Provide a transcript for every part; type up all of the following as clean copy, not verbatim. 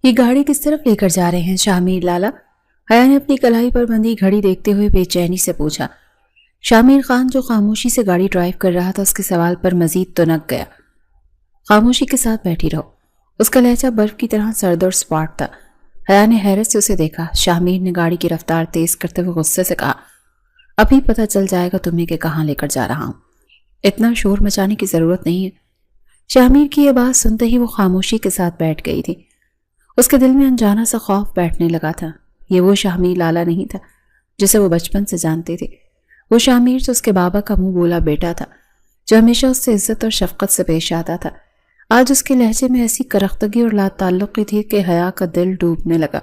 یہ گاڑی کس طرف لے کر جا رہے ہیں شامیر لالا؟ حیا نے اپنی کلائی پر بندھی گھڑی دیکھتے ہوئے بے چینی سے پوچھا۔ شامیر خان جو خاموشی سے گاڑی ڈرائیو کر رہا تھا اس کے سوال پر مزید تنک گیا۔ خاموشی کے ساتھ بیٹھی رہو۔ اس کا لہجہ برف کی طرح سرد اور سپاٹ تھا۔ حیا نے حیرت سے اسے دیکھا۔ شامیر نے گاڑی کی رفتار تیز کرتے ہوئے غصے سے کہا، ابھی پتہ چل جائے گا تمہیں کہ کہاں لے کر جا رہا ہوں، اتنا شور مچانے کی ضرورت نہیں ہے۔ شامیر کی یہ بات سنتے ہی وہ خاموشی کے ساتھ بیٹھ گئی تھی۔ اس کے دل میں انجانا سا خوف بیٹھنے لگا تھا۔ یہ وہ شامیر لالا نہیں تھا جسے وہ بچپن سے جانتے تھے۔ وہ شامیر جو اس کے بابا کا منہ بولا بیٹا تھا، جو ہمیشہ اس سے عزت اور شفقت سے پیش آتا تھا۔ آج اس کے لہجے میں ایسی کرختگی اور لا تعلقی تھی کہ حیا کا دل ڈوبنے لگا۔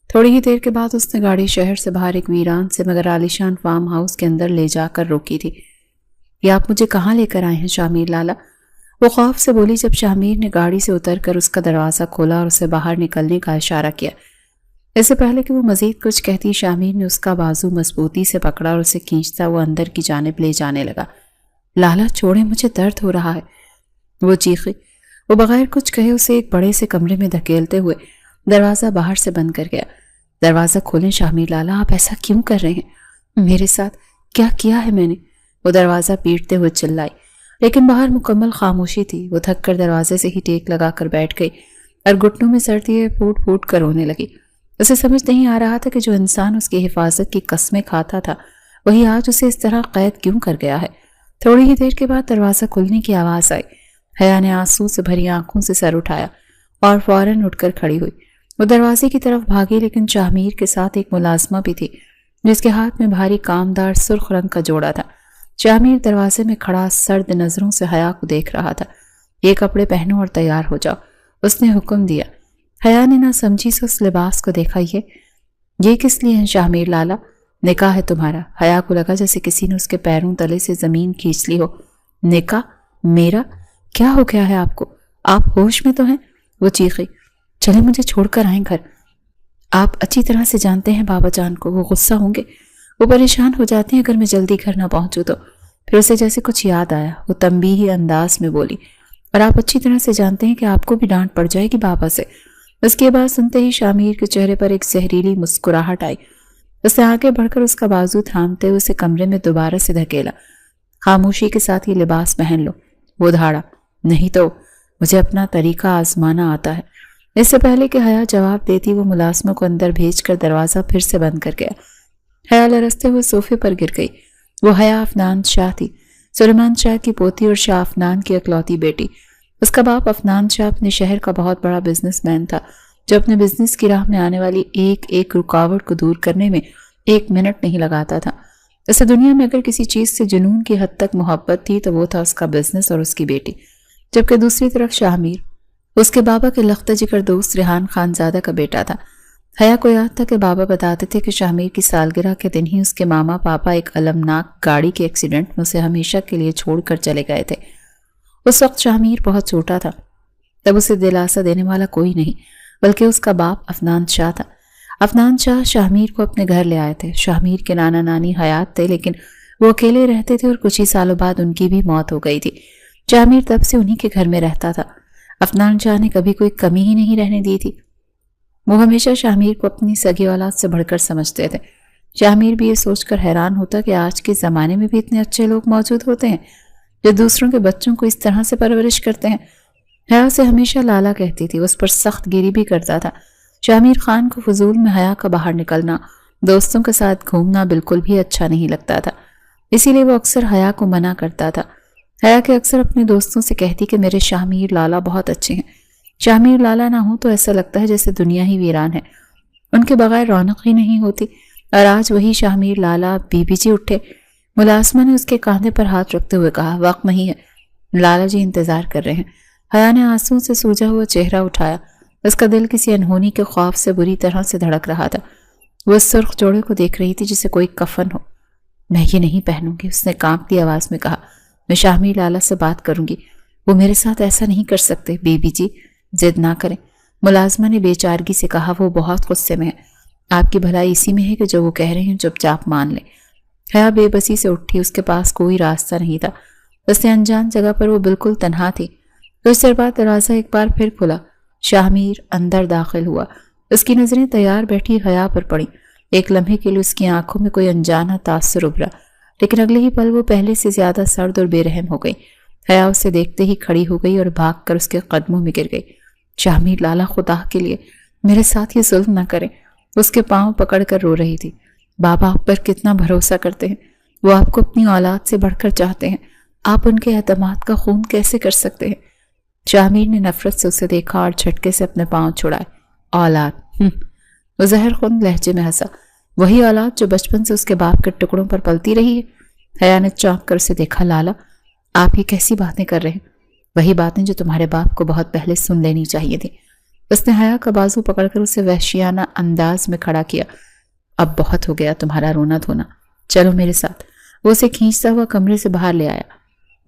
تھوڑی ہی دیر کے بعد اس نے گاڑی شہر سے باہر ایک ویران سے مگر عالیشان فارم ہاؤس کے اندر لے جا کر روکی تھی۔ یہ آپ مجھے کہاں لے کر آئے ہیں شامیر لالا؟ وہ خوف سے بولی جب شامیر نے گاڑی سے اتر کر اس کا دروازہ کھولا اور اسے باہر نکلنے کا اشارہ کیا۔ اس سے پہلے کہ وہ مزید کچھ کہتی، شامیر نے اس کا بازو مضبوطی سے پکڑا اور اسے کھینچتا وہ اندر کی جانب لے جانے لگا۔ لالا چھوڑیں، مجھے درد ہو رہا ہے، وہ چیخی۔ وہ بغیر کچھ کہے اسے ایک بڑے سے کمرے میں دھکیلتے ہوئے دروازہ باہر سے بند کر گیا۔ دروازہ کھولیں شامیر لالا، آپ ایسا کیوں کر رہے ہیں؟ میرے ساتھ کیا کیا ہے میں نے؟ وہ دروازہ پیٹتے ہوئے چلائی، لیکن باہر مکمل خاموشی تھی۔ وہ تھک کر دروازے سے ہی ٹیک لگا کر بیٹھ گئی اور گھٹنوں میں سر دیے پھوٹ پھوٹ کر رونے لگی۔ اسے سمجھ نہیں آ رہا تھا کہ جو انسان اس کی حفاظت کی قسمیں کھاتا تھا وہی آج اسے اس طرح قید کیوں کر گیا ہے۔ تھوڑی ہی دیر کے بعد دروازہ کھلنے کی آواز آئی۔ حیا نے آنسو سے بھری آنکھوں سے سر اٹھایا اور فوراً اٹھ کر کھڑی ہوئی۔ وہ دروازے کی طرف بھاگی، لیکن شامیر کے ساتھ ایک ملازمہ بھی تھی جس کے ہاتھ میں بھاری کامدار سرخ رنگ کا جوڑا تھا۔ شامیر دروازے میں کھڑا سرد نظروں سے حیا کو دیکھ رہا تھا۔ یہ کپڑے پہنو اور تیار ہو جاؤ، اس نے حکم دیا۔ حیا نے نہ سمجھی سے اس لباس کو دیکھا۔ یہ کس لیے ہے شامیر لالا؟ نکاح ہے تمہارا۔ حیا کو لگا جیسے کسی نے اس کے پیروں تلے سے زمین کھینچ لی ہو۔ نکاح؟ میرا؟ کیا ہو گیا ہے آپ کو؟ آپ ہوش میں تو ہیں؟ وہ چیخی۔ چلے مجھے چھوڑ کر آئیں گھر۔ آپ اچھی طرح سے جانتے ہیں بابا جان کو، وہ غصہ ہوں گے، وہ پریشان ہو جاتے ہیں اگر میں جلدی گھر نہ پہنچوں تو۔ پھر اسے جیسے کچھ یاد آیا، وہ تنبیہی انداز میں بولی، اور آپ اچھی طرح سے جانتے ہیں کہ آپ کو بھی ڈانٹ پڑ جائے گی بابا سے۔ اس کی بات سنتے ہی شامیر کے چہرے پر ایک زہریلی مسکراہٹ آئی۔ اس نے آگے بڑھ کر اس کا بازو تھامتے ہوئے اسے کمرے میں دوبارہ سے دھکیلا۔ خاموشی کے ساتھ یہ لباس پہن لو، وہ دھاڑا۔ نہیں تو مجھے اپنا طریقہ آزمانا آتا ہے۔ اس سے پہلے کہ حیا جواب دیتی وہ ملازموں کو اندر بھیج کر دروازہ پھر سے بند کر گیا۔ حیا لرزتے ہوئے صوفے پر گر گئی۔ وہ حیا افنان شاہ تھی، سلیمان شاہ کی پوتی اور شاہ افنان کی اکلوتی بیٹی۔ اس کا باپ افنان شاہ اپنے شہر کا بہت بڑا بزنس مین تھا جو اپنے بزنس کی راہ میں آنے والی ایک ایک رکاوٹ کو دور کرنے میں ایک منٹ نہیں لگاتا تھا۔ اسے دنیا میں اگر کسی چیز سے جنون کی حد تک محبت تھی تو وہ تھا اس کا بزنس اور اس کی بیٹی، جبکہ دوسری طرف شامیر اس کے بابا کے لخت جگر دوست ریحان خان زادہ کا بیٹا تھا۔ حیا کو یاد تھا کہ بابا بتاتے تھے کہ شامیر کی سالگرہ کے دن ہی اس کے ماما پاپا ایک المناک گاڑی کے ایکسیڈنٹ میں اسے ہمیشہ کے لیے چھوڑ کر چلے گئے تھے۔ اس وقت شامیر بہت چھوٹا تھا، تب اسے دلاسا دینے والا کوئی نہیں بلکہ اس کا باپ افنان شاہ تھا۔ افنان شاہ شامیر کو اپنے گھر لے آئے تھے۔ شامیر کے نانا نانی حیات تھے، لیکن وہ اکیلے رہتے تھے اور کچھ ہی سالوں بعد ان کی بھی موت ہو گئی تھی۔ شامیر تب سے انہی کے گھر میں رہتا تھا۔ افنان شاہ نے کبھی کوئی کمی ہی نہیں رہنے دی تھی۔ وہ ہمیشہ شامیر کو اپنی سگی اولاد سے بڑھ کر سمجھتے تھے۔ شامیر بھی یہ سوچ کر حیران ہوتا کہ آج کے زمانے میں بھی اتنے اچھے لوگ موجود ہوتے ہیں جو دوسروں کے بچوں کو اس طرح سے پرورش کرتے ہیں۔ حیا اسے ہمیشہ لالا کہتی تھی، اس پر سخت گیری بھی کرتا تھا۔ شامیر خان کو فضول میں حیا کا باہر نکلنا، دوستوں کے ساتھ گھومنا بالکل بھی اچھا نہیں لگتا تھا، اسی لیے وہ اکثر حیا کو منع کرتا تھا۔ حیا کے اکثر اپنے دوستوں سے کہتی کہ میرے شامیر لالا بہت اچھے ہیں، شامیر لالا نہ ہو تو ایسا لگتا ہے جیسے دنیا ہی ویران ہے، ان کے بغیر رونق ہی نہیں ہوتی۔ اور آج وہی شامیر لالا بی بی جی اٹھے۔ ملازمہ نے اس کے کاندھے پر ہاتھ رکھتے ہوئے کہا، وقت نہیں ہے، لالا جی انتظار کر رہے ہیں۔ حیا نے آنسوں سے سوجا ہوا چہرہ اٹھایا۔ اس کا دل کسی انہونی کے خوف سے بری طرح سے دھڑک رہا تھا۔ وہ اس سرخ جوڑے کو دیکھ رہی تھی جسے کوئی کفن ہو۔ میں یہ نہیں پہنوں گی، اس نے کانپتی آواز میں کہا۔ میں شامیر لالا سے بات کروں گی، وہ میرے ساتھ ایسا نہیں کر سکتے۔ بی بی جی ضد نہ کریں، ملازمہ نے بے چارگی سے کہا، وہ بہت غصے میں ہے، آپ کی بھلائی اسی میں ہے کہ جو وہ کہہ رہے ہیں چپ چاپ مان لیں۔ حیا بے بسی سے اٹھی، اس کے پاس کوئی راستہ نہیں تھا، اس نے انجان جگہ پر وہ بالکل تنہا تھی۔ کچھ دیر بعد دروازہ ایک بار پھر کھلا شاہمیر اندر داخل ہوا۔ اس کی نظریں تیار بیٹھی حیا پر پڑیں۔ ایک لمحے کے لیے اس کی آنکھوں میں کوئی انجانا تاثر ابھرا، لیکن اگلے ہی پل وہ پہلے سے زیادہ سرد اور بے رحم ہو گئی۔ حیا اسے دیکھتے ہی کھڑی ہو گئی اور بھاگ کر اس کے قدموں میں گر گئی۔ شاہمیر لالا، خدا کے لیے میرے ساتھ یہ ظلم نہ کریں۔ اس کے پاؤں پکڑ کر رو رہی تھی۔ بابا آپ پر کتنا بھروسہ کرتے ہیں، وہ آپ کو اپنی اولاد سے بڑھ کر چاہتے ہیں، آپ ان کے اعتماد کا خون کیسے کر سکتے ہیں؟ شاہمیر نے نفرت سے اسے دیکھا اور جھٹکے سے اپنے پاؤں چھڑائے۔ اولاد؟ وہ زہر خون لہجے میں ہنسا۔ وہی اولاد جو بچپن سے اس کے باپ کے ٹکڑوں پر پلتی رہی ہے؟ حیا نے چونک کر اسے دیکھا۔ لالا، آپ یہ کیسی باتیں کر رہے ہیں؟ وہی باتیں جو تمہارے باپ کو بہت پہلے سن لینی چاہیے تھی۔ اس نے حیا کا بازو پکڑ کر اسے وحشیانہ انداز میں کھڑا کیا۔ اب بہت ہو گیا تمہارا رونا دھونا، چلو میرے ساتھ۔ وہ اسے کھینچتا ہوا کمرے سے باہر لے آیا۔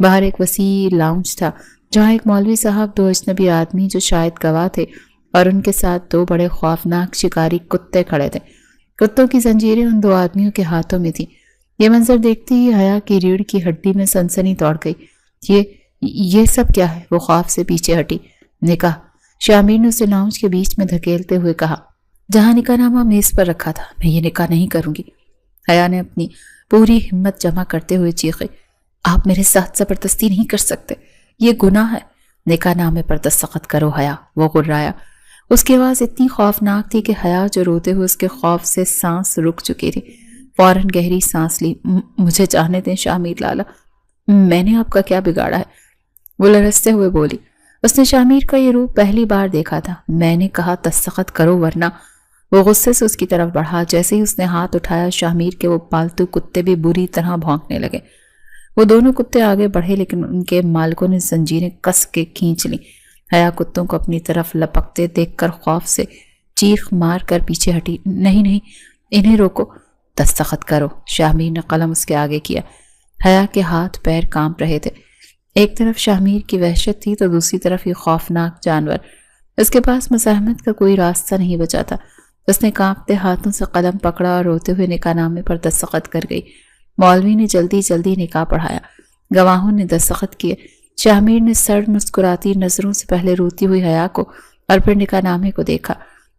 باہر ایک وسیع لاؤنج تھا جہاں ایک مولوی صاحب، دو اجنبی آدمی جو شاید گواہ تھے، اور ان کے ساتھ دو بڑے خوفناک شکاری کتے کھڑے تھے۔ کتوں کی زنجیریں ان دو آدمیوں کے ہاتھوں میں تھیں۔ یہ منظر دیکھتے ہی حیا کی ریڑھ کی ہڈی میں سنسنی دوڑ گئی۔ یہ سب کیا ہے؟ وہ خوف سے پیچھے ہٹی۔ نکاح، شاہمیر نے اسے لاؤنج کے بیچ میں دھکیلتے ہوئے کہا۔ جہاں نکاح نامہ میز پر رکھا تھا، میں یہ نکاح نہیں کروں گی۔ حیا نے اپنی پوری ہمت جمع کرتے ہوئے چیخی۔ آپ میرے ساتھ زبردستی نہیں کر سکتے، یہ گناہ ہے۔ نکاح نامے پر دستخط کرو حیا، وہ غرایا۔ اس کی آواز اتنی خوفناک تھی کہ حیا جو روتے ہوئے اس کے خوف سے سانس رک چکی تھی، فوراً گہری سانس لی۔ مجھے جانے دیں شاہمیر لالا، میں نے آپ کا کیا بگاڑا ہے؟ وہ لرزتے ہوئے بولی۔ اس نے شاہمیر کا یہ روپ پہلی بار دیکھا تھا۔ میں نے کہا دستخط کرو ورنہ۔ وہ غصے سے اس کی طرف بڑھا۔ جیسے ہی اس نے ہاتھ اٹھایا، شاہمیر کے وہ پالتو کتے بھی بری طرح بھونکنے لگے۔ وہ دونوں کتے آگے بڑھے لیکن ان کے مالکوں نے زنجیریں کس کے کھینچ لیں۔ حیا کتوں کو اپنی طرف لپکتے دیکھ کر خوف سے چیخ مار کر پیچھے ہٹی۔ نہیں، انہیں روکو۔ دستخط کرو۔ شاہمیر نے قلم اس کے آگے کیا۔ حیا کے ہاتھ پیر کانپ رہے تھے۔ ایک طرف شاہمیر کی وحشت تھی تو دوسری طرف یہ خوفناک جانور۔ اس کے پاس مزاحمت کا کوئی راستہ نہیں بچا تھا۔ اس نے کانپتے ہاتھوں سے قلم پکڑا اور روتے ہوئے نکاح نامے پر دستخط کر گئی۔ مولوی نے جلدی جلدی نکاح پڑھایا۔ گواہوں نے دستخط کیے۔ شاہمیر نے سرد مسکراتی نظروں سے پہلے روتی ہوئی حیا کو اور پھر نکاح نامے کو دیکھا۔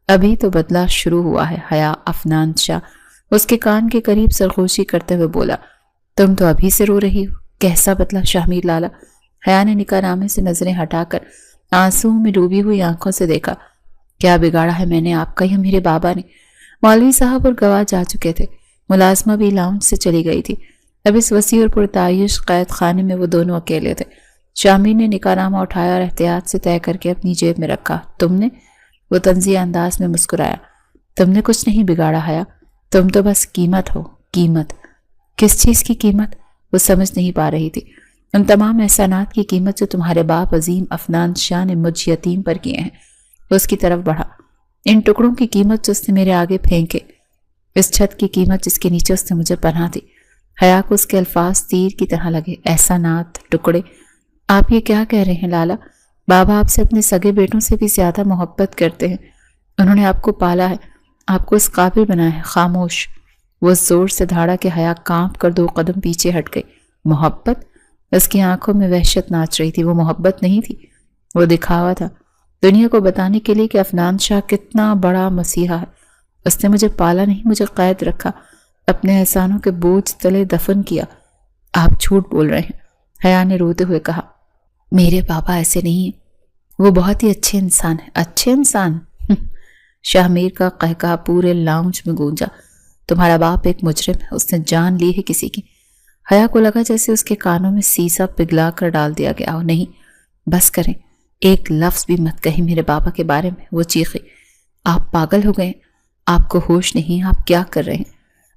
ابھی تو بدلہ شروع ہوا ہے۔ حیا افنان شاہ اس کے کان کے قریب سرخوشی کرتے ہوئے بولا۔ تم تو ابھی سے رو رہی ہو، کیسا بدلہ شاہمیر لالا؟ حیا نے نکاح نامے سے نظریں ہٹا کر آنسوؤں میں ڈوبی ہوئی آنکھوں سے دیکھا۔ کیا بگاڑا ہے میں نے آپ کا یا میرے بابا نے؟ مولوی صاحب اور گواہ جا چکے تھے۔ ملازمہ بھی لاؤنج سے چلی گئی تھی۔ اب اس وسیع اور پرتعیش قید خانے میں وہ دونوں اکیلے تھے۔ شاہمیر نے نکاح نامہ اٹھایا اور احتیاط سے طے کر کے اپنی جیب میں رکھا۔ تم نے؟ وہ طنزیہ انداز میں مسکرایا۔ تم نے کچھ نہیں بگاڑا حیا، تم تو بس قیمت ہو۔ قیمت؟ کس چیز کی قیمت؟ وہ سمجھ نہیں پا رہی تھی۔ ان تمام احسانات کی قیمت جو تمہارے باپ عظیم افنان شاہ نے مجھ یتیم پر کیے ہیں۔ وہ اس کی طرف بڑھا۔ ان ٹکڑوں کی قیمت جو اس نے میرے آگے پھینکے، اس چھت کی قیمت جس کے نیچے اس نے مجھے پناہ دی۔ حیا کو اس کے الفاظ تیر کی طرح لگے۔ احسانات، ٹکڑے؟ آپ یہ کیا کہہ رہے ہیں لالا؟ بابا آپ سے اپنے سگے بیٹوں سے بھی زیادہ محبت کرتے ہیں۔ انہوں نے آپ کو پالا ہے، آپ کو اس قابل بنایا ہے۔ خاموش! وہ زور سے دھاڑا کہ حیا کانپ کر 2 قدم پیچھے ہٹ گئی۔ محبت؟ اس کی آنکھوں میں وحشت ناچ رہی تھی۔ وہ محبت نہیں تھی، وہ دکھاوا تھا، دنیا کو بتانے کے لیے کہ افنان شاہ کتنا بڑا مسیحا ہے۔ اس نے مجھے پالا نہیں، مجھے قید رکھا، اپنے احسانوں کے بوجھ تلے دفن کیا۔ آپ جھوٹ بول رہے ہیں، حیا نے روتے ہوئے کہا۔ میرے پاپا ایسے نہیں ہیں، وہ بہت ہی اچھے انسان ہیں۔ اچھے انسان؟ شاہمیر کا قہقہا پورے لاؤنج میں گونجا۔ تمہارا باپ ایک مجرم ہے، اس نے جان لی ہے کسی کی۔ حیا کو لگا جیسے اس کے کانوں میں سیسا پگھلا کر ڈال دیا گیا ہو۔ نہیں، بس کریں، ایک لفظ بھی مت کہیں میرے بابا کے بارے میں۔ وہ چیخی۔ آپ پاگل ہو گئے، آپ کو ہوش نہیں، آپ کیا کر رہے ہیں؟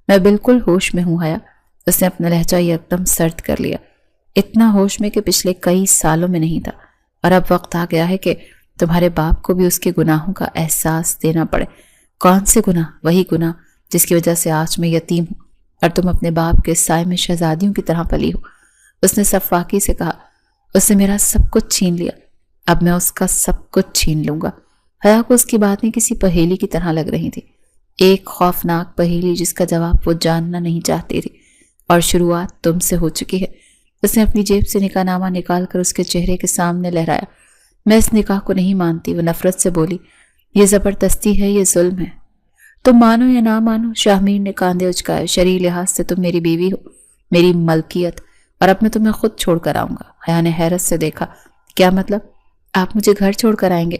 میں بالکل ہوش میں ہوں حیا۔ اس نے اپنا لہجہ یکدم سرد کر لیا۔ اتنا ہوش میں کہ پچھلے کئی سالوں میں نہیں تھا، اور اب وقت آ گیا ہے کہ تمہارے باپ کو بھی اس کے گناہوں کا احساس دینا پڑے۔ کون سے گناہ؟ وہی گناہ جس کی وجہ سے آج میں یتیم ہوں اور تم اپنے باپ کے سائے میں شہزادیوں کی طرح پلی ہو۔ اس نے صفاقی سے کہا۔ اس نے میرا سب کچھ چھین لیا، اب میں اس کا سب کچھ چھین لوں گا۔ حیا کو اس کی باتیں کسی پہیلی کی طرح لگ رہی تھی، ایک خوفناک پہیلی جس کا جواب وہ جاننا نہیں چاہتی تھی، اور شروعات تم سے ہو چکی ہے۔ اس نے اپنی جیب سے نکاح نامہ نکال کر اس کے چہرے کے سامنے لہرایا۔ میں اس نکاح کو نہیں مانتی، وہ نفرت سے بولی۔ یہ زبردستی ہے، یہ ظلم ہے۔ تم مانو یا نہ مانو، شاہ میر نے کاندھے اچکائے، شرعی لحاظ سے تم میری بیوی ہو، میری ملکیت، اور اب میں تمہیں خود چھوڑ کر آؤں گا۔ حیا نے حیرت سے دیکھا۔ کیا مطلب؟ آپ مجھے گھر چھوڑ کر آئیں گے؟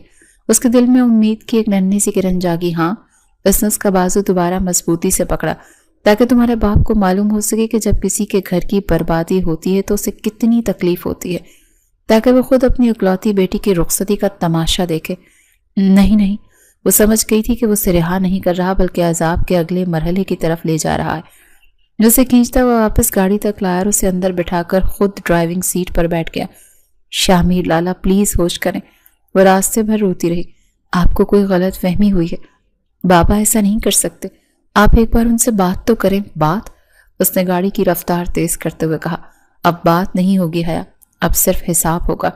اس کے دل میں امید کی ایک ننھی سی کرن جاگی۔ ہاں۔ اس نے اس کا بازو دوبارہ مضبوطی سے پکڑا تاکہ تمہارے باپ کو معلوم ہو سکے کہ جب کسی کے گھر کی بربادی ہوتی ہے تو اسے کتنی تکلیف ہوتی ہے، تاکہ وہ خود اپنی اکلوتی بیٹی کی رخصتی کا تماشا دیکھے۔ نہیں، وہ سمجھ گئی تھی کہ وہ اسے رہا نہیں کر رہا بلکہ عذاب کے اگلے مرحلے کی طرف لے جا رہا ہے۔ جو اسے کھینچتا وہ واپس گاڑی تک لایا اور اسے اندر بٹھا کر خود ڈرائیونگ سیٹ پر بیٹھ گیا۔ شاہ میر لالا پلیز ہوش کریں۔ وہ راستے بھر روتی رہی۔ آپ کو کوئی غلط فہمی ہوئی ہے، بابا ایسا نہیں کر سکتے، آپ ایک بار ان سے بات تو کریں۔ بات؟ اس نے گاڑی کی رفتار تیز کرتے ہوئے کہا۔ اب بات نہیں ہوگی حیا، اب صرف حساب ہوگا۔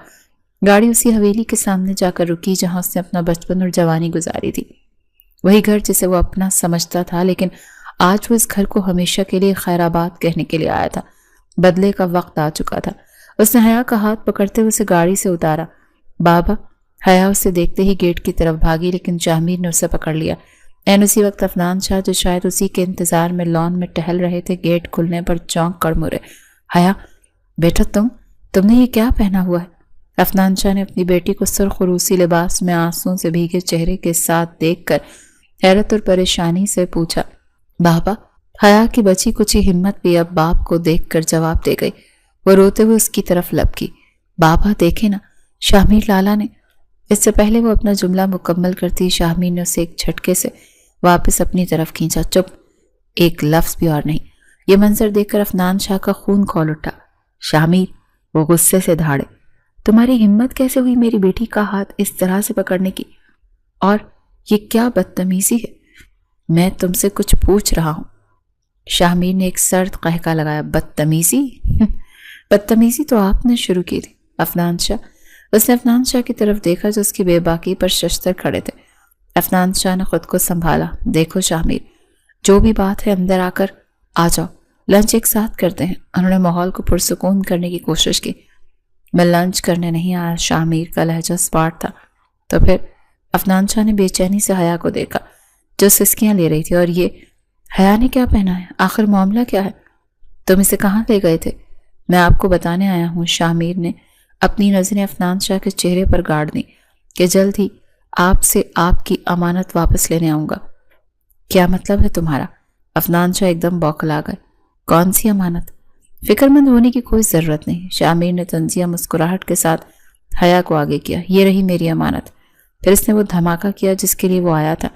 گاڑی اسی حویلی کے سامنے جا کر رکی جہاں اس نے اپنا بچپن اور جوانی گزاری تھی، وہی گھر جسے وہ اپنا سمجھتا تھا، لیکن آج وہ اس گھر کو ہمیشہ کے لیے خیر آباد کہنے کے لیے آیا تھا۔ بدلے کا وقت آ چکا تھا۔ اس نے حیا کا ہاتھ پکڑتے ہوئے اسے گاڑی سے اتارا۔ بابا! حیا اسے دیکھتے ہی گیٹ کی طرف بھاگی، لیکن شاہ میر نے اسے پکڑ لیا۔ این اسی وقت عفنان شاہ جو شاید اسی کے انتظار میں لان میں ٹہل رہے تھے، گیٹ کھلنے پر چونک کر مرے۔ حیا بیٹا، تم نے یہ کیا پہنا ہوا ہے؟ عفنان شاہ نے اپنی بیٹی کو سرخ روسی لباس میں آنسوں سے بھیگے چہرے کے ساتھ دیکھ کر حیرت اور پریشانی سے پوچھا۔ بابا! حیا کی بچی کچھ ہی ہمت بھی اب باپ کو دیکھ کر جواب دے گئی۔ وہ روتے ہوئے اس کی طرف لپکی۔ بابا دیکھیں نا، شاہ-میر لالا نے… اس سے پہلے وہ اپنا جملہ مکمل کرتی شاہ-میر نے اسے ایک جھٹکے سے واپس اپنی طرف کھینچا۔ چپ! ایک لفظ بھی اور نہیں۔ یہ منظر دیکھ کر عفنان شاہ کا خون کھول اٹھا۔ شاہ-میر! وہ غصے سے دھاڑے۔ تمہاری ہمت کیسے ہوئی میری بیٹی کا ہاتھ اس طرح سے پکڑنے کی؟ اور یہ کیا بدتمیزی ہے؟ میں تم سے کچھ پوچھ رہا ہوں۔ شاہ-میر نے ایک سرد قہقہ لگایا۔ بدتمیزی؟ بدتمیزی تو آپ نے شروع کی تھی عفنان شاہ۔ اس نے عفنان شاہ کی طرف دیکھا جو اس کی بے باکی پر ششتر کھڑے تھے۔ عفنان شاہ نے خود کو سنبھالا۔ دیکھو شاہ-میر، جو بھی بات ہے اندر آ کر آ جاؤ، لنچ ایک ساتھ کرتے ہیں۔ انہوں نے ماحول کو پرسکون کرنے کی کوشش کی۔ میں لنچ کرنے نہیں آیا، شاہ-میر کا لہجہ سپاٹ تھا۔ تو پھر؟ عفنان شاہ نے بے چینی سے حیا کو دیکھا جو سسکیاں لے رہی تھی۔ اور یہ حیا نے کیا پہنا ہے؟ آخر معاملہ کیا ہے؟ تم اسے کہاں لے گئے تھے؟ میں آپ کو بتانے آیا ہوں۔ شاہ-میر نے اپنی نظریں عفنان شاہ کے چہرے پر گاڑ دیں کہ جلد ہی آپ سے آپ کی امانت واپس لینے آؤں گا۔ کیا مطلب ہے تمہارا؟ عفنان شاہ ایک دم بوکھلا گئے۔ کون سی امانت؟ فکر مند ہونے کی کوئی ضرورت نہیں۔ شاہ-میر نے طنزیہ مسکراہٹ کے ساتھ حیا کو آگے کیا۔ یہ رہی میری امانت۔ پھر اس نے وہ دھماکہ کیا جس کے لیے وہ آیا تھا۔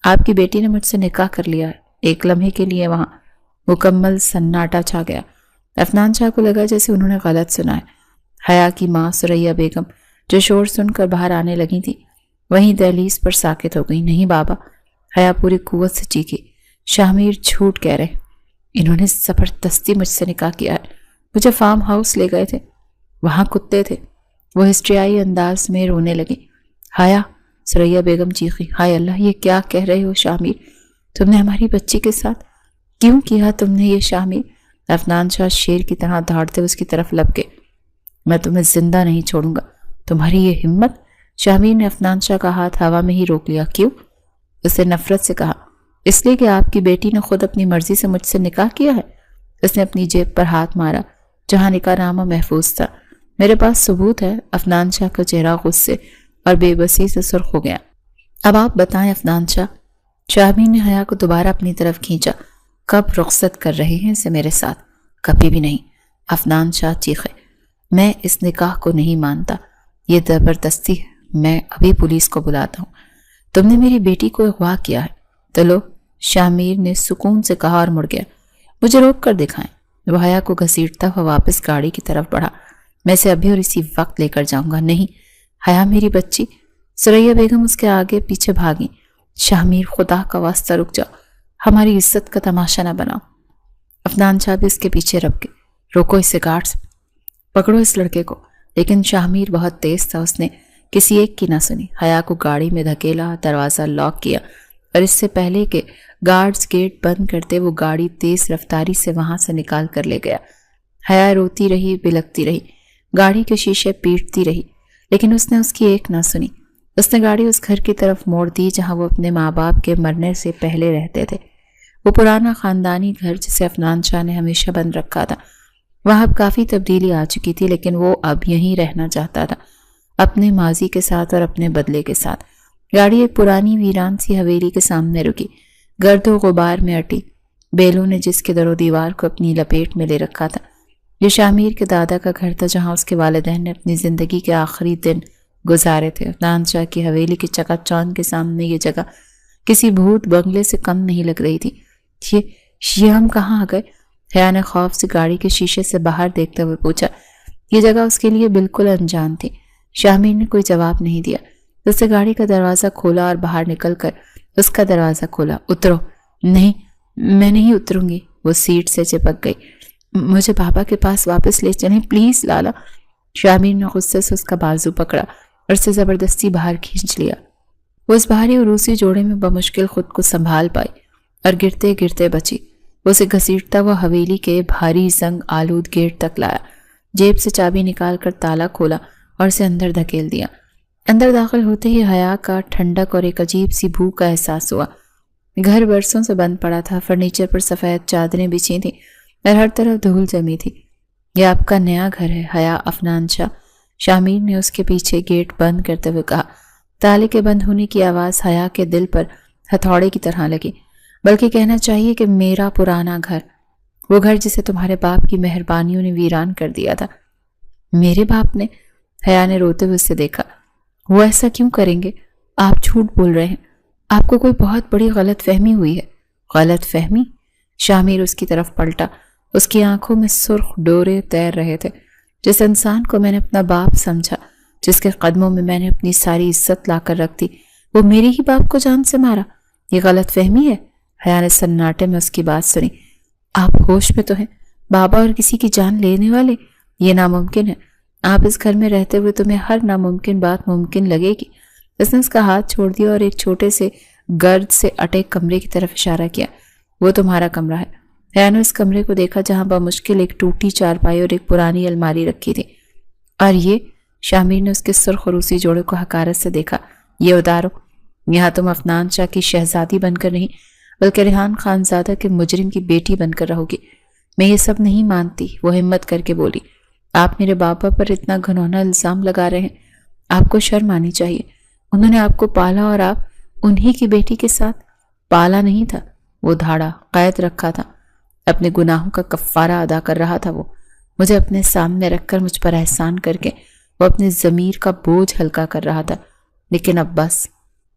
آپ کی بیٹی نے مجھ سے نکاح کر لیا ہے۔ ایک لمحے کے لیے وہاں مکمل سناٹا چھا گیا۔ عفنان شاہ کو لگا جیسے انہوں نے غلط سنا ہے۔ حیا کی ماں ثریا بیگم جو شور سن کر باہر آنے لگی تھی وہیں دہلیز پر ساکت ہو گئی۔ نہیں بابا! حیا پوری قوت سے چیخی۔ شاہ-میر جھوٹ کہہ رہے، انہوں نے زبردستی مجھ سے نکاح کیا ہے۔ مجھے فارم ہاؤس لے گئے تھے، وہاں کتے تھے۔ وہ ہسٹریائی انداز میں رونے لگی۔ حیا! ثریا بیگم چیخی۔ ہائے اللہ، یہ کیا کہہ رہے ہو شاہ-میر؟ تم نے ہماری بچی کے ساتھ کیوں کیا تم نے یہ شاہ-میر؟ عفنان شاہ شیر کی طرح دھاڑتے اس کی طرف لپکے۔ میں تمہیں زندہ نہیں چھوڑوں گا۔ تمہاری یہ ہمت؟ شاہ-میر نے عفنان شاہ کا ہاتھ ہوا میں ہی روک لیا۔ کیوں؟ اس نے نفرت سے کہا۔ اس لیے کہ آپ کی بیٹی نے خود اپنی مرضی سے مجھ سے نکاح کیا ہے۔ اس نے اپنی جیب پر ہاتھ مارا جہاں نکاح نامہ محفوظ تھا۔ میرے پاس ثبوت ہے۔ عفنان شاہ کا چہرہ غصے اور بے بسی سے سرخ ہو گیا۔ اب آپ بتائیں عفنان شاہ۔ شاہ-میر نے حیا کو دوبارہ اپنی طرف کھینچا۔ کب رخصت کر رہے ہیں اسے میرے ساتھ؟ کبھی بھی نہیں۔ عفنان شاہ چیخے۔ میں اس نکاح کو نہیں مانتا، یہ زبردستی ہے۔ میں ابھی پولیس کو بلاتا ہوں۔ تم نے میری بیٹی کو اغوا کیا ہے تو لو، شاہ-میر نے سکون سے کہا اور مڑ گیا۔ مجھے روک کر دکھائیں۔ وہ حیا کو گھسیٹتا ہوا واپس گاڑی کی طرف بڑھا۔ میں اسے ابھی اور اسی وقت لے کر جاؤں گا۔ نہیں حیا میری بچی۔ ثریا بیگم اس کے آگے پیچھے بھاگیں۔ شاہ-میر خدا کا واسطہ رک جاؤ، ہماری عزت کا تماشا نہ بناؤ۔ عفنان شاہ بھی اس کے پیچھے رک گئے۔ روکو اسے گارڈز، پکڑو اس لڑکے کو۔ لیکن شاہ-میر بہت تیز تھا، اس نے کسی ایک کی نہ سنی۔ حیا کو گاڑی میں دھکیلا، دروازہ لاک کیا اور اس سے پہلے کہ گارڈز گیٹ بند کرتے وہ گاڑی تیز رفتاری سے وہاں سے نکال کر لے گیا۔ حیا روتی رہی، بلکتی رہی، گاڑی کے شیشے پیٹتی رہی۔ لیکن اس نے اس کی ایک نہ سنی۔ اس نے گاڑی اس گھر کی طرف موڑ دی جہاں وہ اپنے ماں باپ کے مرنے سے پہلے رہتے تھے۔ وہ پرانا خاندانی گھر جسے عفنان شاہ نے ہمیشہ بند رکھا تھا۔ وہاں اب کافی تبدیلی آ چکی تھی، لیکن وہ اب یہیں رہنا چاہتا تھا، اپنے ماضی کے ساتھ اور اپنے بدلے کے ساتھ۔ گاڑی ایک پرانی ویران سی حویلی کے سامنے رکی، گرد و غبار میں اٹی۔ بیلو نے جس کے در و دیوار کو اپنی لپیٹ میں لے رکھا تھا، یہ شامیر کے دادا کا گھر تھا جہاں اس کے والدین نے اپنی زندگی کے آخری دن گزارے تھے۔ عفنان شاہ کی حویلی کی چکا چوند کے سامنے یہ جگہ کسی بھوت بنگلے سے کم نہیں لگ رہی تھی۔ یہ ہم کہاں آ گئے؟ حیا نے خوف سے گاڑی کے شیشے سے باہر دیکھتے ہوئے پوچھا۔ یہ جگہ اس کے لیے بالکل انجان تھی۔ شامیر نے کوئی جواب نہیں دیا۔ اس نے گاڑی کا دروازہ کھولا اور باہر نکل کر اس کا دروازہ کھولا۔ اترو۔ نہیں، میں نہیں اتروں گی۔ وہ سیٹ سے چپک گئی۔ مجھے بابا کے پاس واپس لے چلیں پلیز لالا۔ شامیر نے غصے سے اس کا بازو پکڑا اور اسے زبردستی باہر کھینچ لیا۔ وہ اس بھاری عروسی جوڑے میں بمشکل خود کو سنبھال پائی اور گرتے گرتے بچی۔ وہ اسے گھسیٹتا وہ حویلی کے بھاری زنگ آلود گیٹ تک لایا، جیب سے چابی نکال کر تالا کھولا اور اسے اندر دھکیل دیا۔ اندر داخل ہوتے ہی حیا کا ٹھنڈک اور ایک عجیب سی بھوک کا احساس ہوا۔ گھر برسوں سے بند پڑا تھا، فرنیچر پر سفید چادریں بچھی تھیں اور ہر طرف دھول جمی تھی۔ یہ آپ کا نیا گھر ہے حیا عفنان شاہ، شامیر نے اس کے پیچھے گیٹ بند کرتے ہوئے کہا۔ تالے کے بند ہونے کی آواز حیا کے دل پر ہتھوڑے کی طرح لگی، بلکہ کہنا چاہیے کہ میرا پرانا گھر، وہ گھر جسے تمہارے باپ کی مہربانیوں نے ویران کر دیا تھا۔ میرے باپ نے؟ حیا نے روتے ہوئے اسے دیکھا۔ وہ ایسا کیوں کریں گے؟ آپ جھوٹ بول رہے ہیں، آپ کو کوئی بہت بڑی غلط فہمی ہوئی ہے۔ غلط فہمی؟ شامیر اس کی طرف پلٹا، اس کی آنکھوں میں سرخ ڈورے تیر رہے تھے۔ جس انسان کو میں نے اپنا باپ سمجھا، جس کے قدموں میں میں نے اپنی ساری عزت لا کر رکھ دی، وہ میرے ہی باپ کو جان سے مارا، یہ غلط فہمی ہے؟ حیا نے سناٹے میں اس کی بات سنی۔ آپ ہوش میں تو ہیں؟ بابا اور کسی کی جان لینے والے؟ یہ ناممکن ہے۔ آپ اس گھر میں رہتے ہوئے تمہیں ہر ناممکن بات ممکن لگے گی۔ اس نے اس کا ہاتھ چھوڑ دیا اور ایک چھوٹے سے گرد سے اٹے کمرے کی طرف اشارہ کیا۔ وہ تمہارا کمرہ ہے۔ حیا نے اس کمرے کو دیکھا جہاں بمشکل ایک ٹوٹی چارپائی اور ایک پرانی الماری رکھی تھی۔ اور یہ؟ شامیر نے اس کے سرخ عروسی جوڑے کو حقارت سے دیکھا۔ یہ اتارو، یہاں تم عفنان شاہ کی شہزادی بن کر نہیں بلکہ ریحان خانزادہ کے مجرم کی بیٹی بن کر رہو گی۔ میں یہ سب نہیں مانتی، وہ ہمت کر کے بولی۔ آپ میرے بابا پر اتنا گھنونا الزام لگا رہے ہیں، آپ کو شرم آنی چاہیے۔ انہوں نے آپ کو پالا اور آپ انہی کی بیٹی کے ساتھ؟ پالا نہیں تھا، وہ دھاڑا قید رکھا تھا، اپنے گناہوں کا کفارہ ادا کر رہا تھا۔ وہ مجھے اپنے سامنے رکھ کر مجھ پر احسان کر کے وہ اپنے ضمیر کا بوجھ ہلکا کر رہا تھا۔ لیکن اب بس۔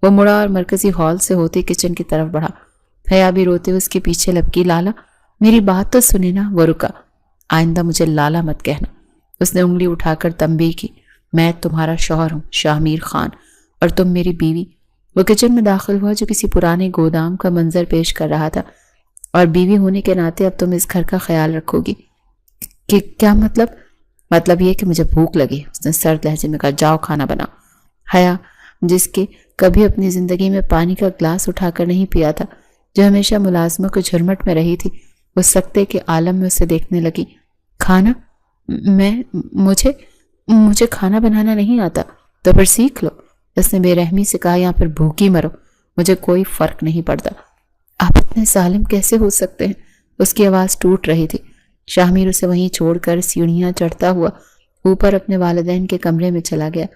وہ مڑا اور مرکزی ہال سے ہوتے کچن کی طرف بڑھا۔ حیا بھی روتے ہوئے اس کے پیچھے لپکی۔ لالا میری بات تو سنی نا۔ وہ رکا۔ آئندہ مجھے لالا مت کہنا۔ اس نے انگلی اٹھا کر تنبیہ کی۔ میں تمہارا شوہر ہوں شامیر خان، اور تم میری بیوی۔ وہ کچن میں داخل ہوا جو کسی پرانے گودام کا منظر پیش کر رہا تھا۔ اور بیوی ہونے کے ناطے اب تم اس گھر کا خیال رکھو گی۔ کہ کیا مطلب؟ مطلب یہ کہ مجھے بھوک لگی، اس نے سرد لہجے میں کہا۔ جاؤ کھانا بناؤ۔ حیا، جس کے کبھی اپنی زندگی میں پانی کا گلاس اٹھا کر نہیں پیا تھا، جو ہمیشہ ملازموں کے جھرمٹ میں رہی تھی، وہ سکتے کے عالم میں اسے دیکھنے لگی۔ کھانا؟ مجھے کھانا بنانا نہیں آتا۔ تو پھر سیکھ لو، اس نے بے رحمی سے کہا، یا پھر بھوکی مرو، مجھے کوئی فرق نہیں پڑتا۔ آپ اتنے ظالم کیسے ہو سکتے ہیں؟ اس کی آواز ٹوٹ رہی تھی۔ شامیر اسے وہیں چھوڑ کر سیڑھیاں چڑھتا ہوا اوپر اپنے والدین کے کمرے میں چلا گیا۔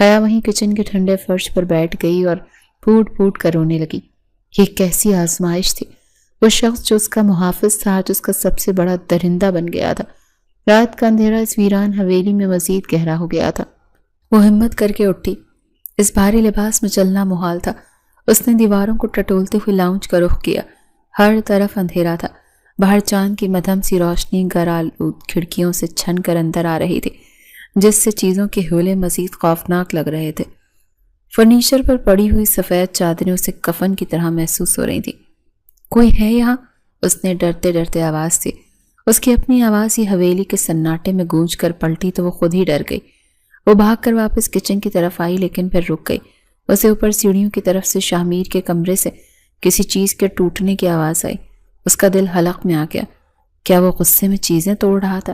حیا وہیں کچن کے ٹھنڈے فرش پر بیٹھ گئی اور پھوٹ پھوٹ کر رونے لگی۔ یہ کیسی آزمائش تھی؟ وہ شخص جو اس کا محافظ تھا آج اس کا سب سے بڑا درندہ بن گیا تھا۔ رات کا اندھیرا اس ویران حویلی میں مزید گہرا ہو گیا تھا۔ وہ ہمت کر کے اٹھی۔ اس بھاری لباس میں چلنا محال تھا۔ اس نے دیواروں کو ٹٹولتے ہوئے لاؤنج کا رخ کیا۔ ہر طرف اندھیرا تھا۔ باہر چاند کی مدھم سی روشنی گر آلود کھڑکیوں سے چھن کر اندر آ رہی تھی، جس سے چیزوں کے حولے مزید خوفناک لگ رہے تھے۔ فرنیچر پر پڑی ہوئی سفید چادریں اسے کفن کی طرح محسوس ہو رہی تھیں۔ کوئی ہے یہاں؟ اس نے ڈرتے ڈرتے آواز دی۔ اس کی اپنی آواز ہی حویلی کے سناٹے میں گونج کر پلٹی تو وہ خود ہی ڈر گئی۔ وہ بھاگ کر واپس کچن کی طرف آئی، لیکن پھر رک گئی۔ اسے اوپر سیڑھیوں کی طرف سے شامیر کے کمرے سے کسی چیز کے ٹوٹنے کی آواز آئی۔ اس کا دل حلق میں آ گیا۔ کیا وہ غصے میں چیزیں توڑ رہا تھا؟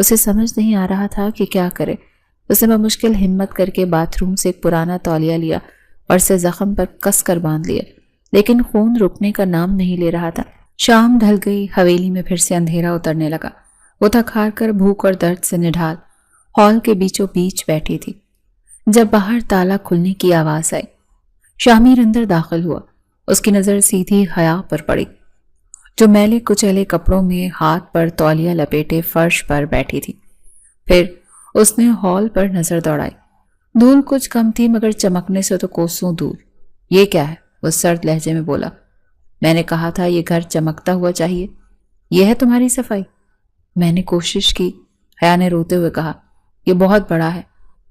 اسے سمجھ نہیں آ رہا تھا کہ کیا کرے۔ اس نے بمشکل ہمت کر کے باتھ روم سے ایک پرانا تولیہ لیا اور اسے زخم پر کس کر باندھ لیا، لیکن خون رکنے کا نام نہیں لے رہا تھا۔ شام ڈھل گئی، حویلی میں پھر سے اندھیرا اترنے لگا۔ وہ تھک ہار کر بھوک اور درد سے نڈھال ہال کے بیچوں بیچ بیٹھی تھی جب باہر تالا کھلنے کی آواز آئی۔ شامیر اندر داخل ہوا۔ اس کی نظر سیدھی حیا پر پڑی، جو میلے کچیلے کپڑوں میں ہاتھ پر تولیہ لپیٹے فرش پر بیٹھی تھی۔ پھر اس نے ہال پر نظر دوڑائی۔ دھول کچھ کم تھی مگر چمکنے سے تو کوسوں دور۔ یہ کیا ہے؟ وہ سرد لہجے میں بولا۔ میں نے کہا تھا یہ گھر چمکتا ہوا چاہیے، یہ ہے تمہاری صفائی؟ میں نے کوشش کی، حیا نے روتے ہوئے کہا۔ یہ بہت بڑا ہے،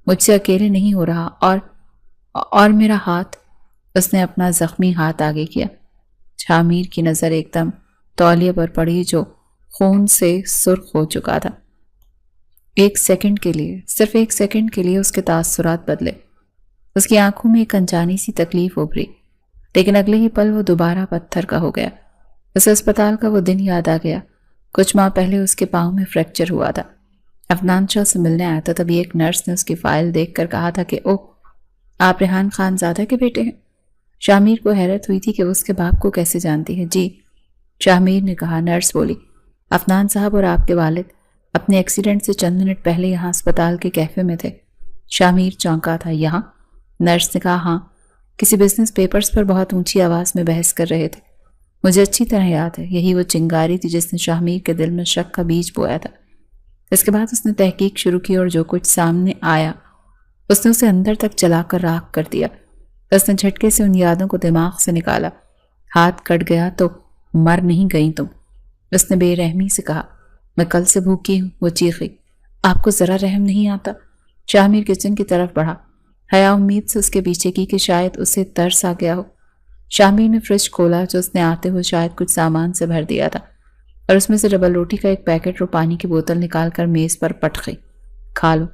مجھ سے اکیلے نہیں ہو رہا، اور میرا ہاتھ۔ اس نے اپنا زخمی ہاتھ آگے کیا۔ شامیر کی نظر ایک دم تولیے پر پڑی جو خون سے سرخ ہو چکا تھا۔ ایک سیکنڈ کے لیے، صرف ایک سیکنڈ کے لیے اس کے تاثرات بدلے۔ اس کی آنکھوں میں ایک انجانی سی تکلیف ابھری، لیکن اگلے ہی پل وہ دوبارہ پتھر کا ہو گیا۔ اسے اسپتال کا وہ دن یاد آ گیا۔ کچھ ماہ پہلے اس کے پاؤں میں فریکچر ہوا تھا۔ عفنان شاہ سے ملنے آیا تھا، تبھی ایک نرس نے اس کی فائل دیکھ کر کہا تھا کہ اوہ، آپ ریحان خان زادہ کے بیٹے ہیں؟ شامیر کو حیرت ہوئی تھی کہ وہ اس کے باپ کو کیسے جانتی ہے۔ جی، شامیر نے کہا۔ نرس بولی، عفنان صاحب اور آپ کے والد اپنے ایکسیڈنٹ سے چند منٹ پہلے یہاں اسپتال کے کیفے میں تھے۔ شامیر چونکا تھا۔ یہاں؟ نرس نے کہا، ہاں، کسی بزنس پیپرز پر بہت اونچی آواز میں بحث کر رہے تھے۔ مجھے اچھی طرح یاد ہے، یہی وہ چنگاری تھی جس نے شامیر کے دل میں شک کا بیج بویا تھا۔ اس کے بعد اس نے تحقیق شروع کی اور جو کچھ سامنے آیا اس نے اسے اندر تک چلا کر راکھ کر دیا۔ اس نے جھٹکے سے ان یادوں کو دماغ سے نکالا۔ ہاتھ کٹ گیا تو مر نہیں گئی تم، اس نے بے رحمی سے کہا۔ میں کل سے بھوکی ہوں، وہ چیخی۔ آپ کو ذرا رحم نہیں آتا؟ شامیر کچن کی طرف بڑھا۔ حیا امید سے اس کے پیچھے کی کہ شاید اسے ترس آ گیا ہو۔ شامیر نے فریج کھولا جو اس نے آتے ہوئے شاید کچھ سامان سے بھر دیا تھا، اور اس میں سے ڈبل روٹی کا ایک پیکٹ اور پانی کی بوتل نکال کر میز پر پٹ گئی۔ کھا لو،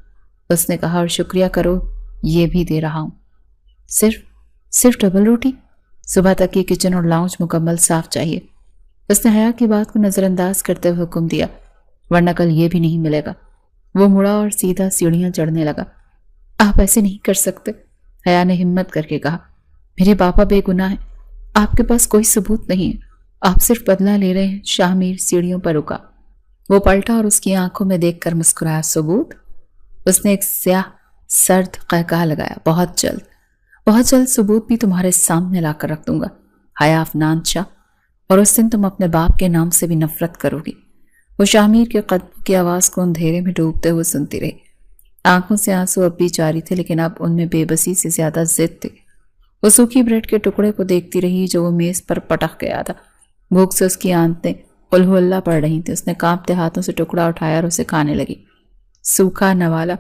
اس نے کہا، اور شکریہ کرو، یہ بھی دے رہا ہوں۔ صرف ڈبل روٹی؟ صبح تک یہ کچن اور لاؤنج مکمل صاف چاہیے۔ اس نے حیا کی بات کو نظر انداز کرتے ہوئے حکم دیا، ورنہ کل یہ بھی نہیں ملے گا۔ وہ مڑا اور سیدھا سیڑھیاں چڑھنے لگا۔ آپ ایسے نہیں کر سکتے، حیا نے ہمت کر کے کہا۔ میرے باپا بے گناہ ہیں، آپ کے پاس کوئی ثبوت نہیں ہے، آپ صرف بدلہ لے رہے ہیں۔ شامیر سیڑھیوں پر رکا۔ وہ پلٹا اور اس کی آنکھوں میں دیکھ کر مسکرایا۔ ثبوت؟ اس نے ایک سیاہ سرد قہقہہ لگایا۔ بہت جلد ثبوت بھی تمہارے سامنے لا کر رکھ دوں گا، حیا عفنان شاہ، اور اس دن تم اپنے باپ کے نام سے بھی نفرت کرو گی۔ وہ شامیر کے قدموں کی آواز کو اندھیرے میں ڈوبتے ہوئے سنتی رہی۔ آنکھوں سے آنسو اب بھی جاری تھے، لیکن اب ان میں بے بسی سے زیادہ ضد تھی۔ وہ سوکھی بریڈ کے ٹکڑے کو دیکھتی رہی جو وہ میز پر پٹک گیا تھا۔ بھوک سے اس کی آنتیں قل ہو اللہ پڑ رہی تھیں۔ اس نے کانپتے ہاتھوں سے ٹکڑا اٹھایا اور اسے کھانے لگی۔ سوکھا نوالا